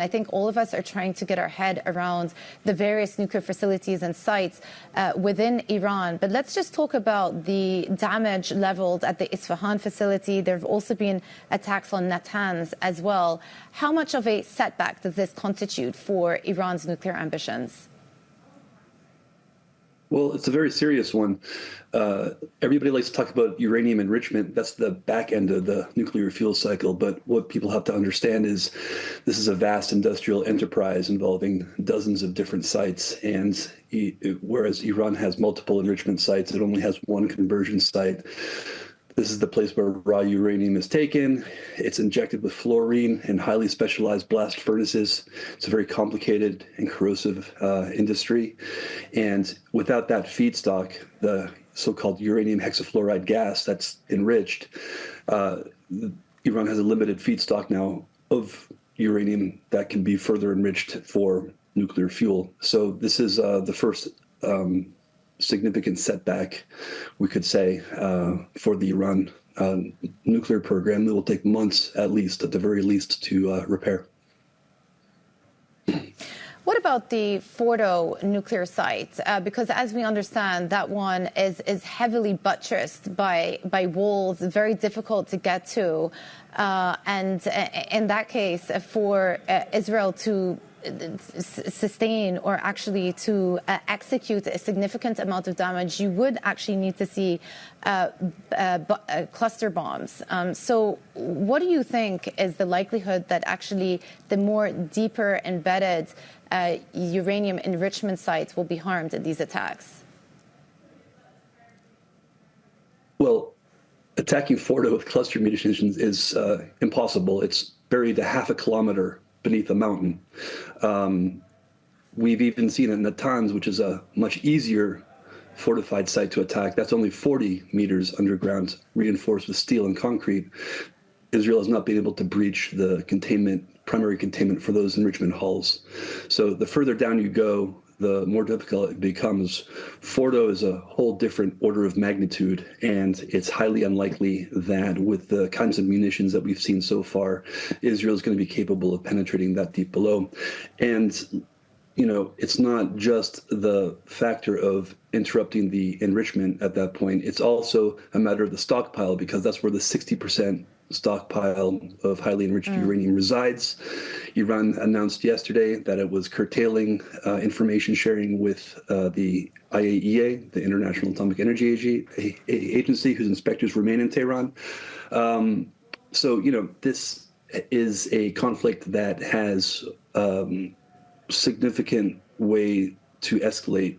I think all of us are trying to get our head around the various nuclear facilities and sites within Iran. But let's just talk about the damage leveled at the Isfahan facility. There have also been attacks on Natanz as well. How much of a setback does this constitute for Iran's nuclear ambitions? Well, it's a very serious one. Everybody likes to talk about uranium enrichment. That's the back end of the nuclear fuel cycle. But what people have to understand is this is a vast industrial enterprise involving dozens of different sites. And whereas Iran has multiple enrichment sites, it only has one conversion site. This is the place where raw uranium is taken. It's injected with fluorine in highly specialized blast furnaces. It's a very complicated and corrosive industry. And without that feedstock, the so-called uranium hexafluoride gas that's enriched, Iran has a limited feedstock now of uranium that can be further enriched for nuclear fuel. So this is the first significant setback, we could say, for the Iran nuclear program. It will take months, at least, at the very least, to repair. What about the Fordo nuclear site? Because as we understand, that one is heavily buttressed by walls, very difficult to get to. And in that case, for Israel to sustain or actually to execute a significant amount of damage, you would actually need to see cluster bombs. So what do you think is the likelihood that actually the more deeper embedded uranium enrichment sites will be harmed in these attacks? Well, attacking Fordo with cluster munitions is impossible. It's buried a half a kilometer beneath a mountain. We've even seen in Natanz, which is a much easier fortified site to attack. That's only 40 meters underground, reinforced with steel and concrete. Israel has not been able to breach the primary containment for those enrichment hulls. So the further down you go, the more difficult it becomes. Fordo is a whole different order of magnitude, and it's highly unlikely that with the kinds of munitions that we've seen so far, Israel is going to be capable of penetrating that deep below. And, you know, it's not just the factor of interrupting the enrichment at that point. It's also a matter of the stockpile, because that's where the 60% stockpile of highly enriched uranium resides. Iran announced yesterday that it was curtailing information sharing with the IAEA, the International Atomic Energy Agency, whose inspectors remain in Tehran. So, you know, this is a conflict that has significant way to escalate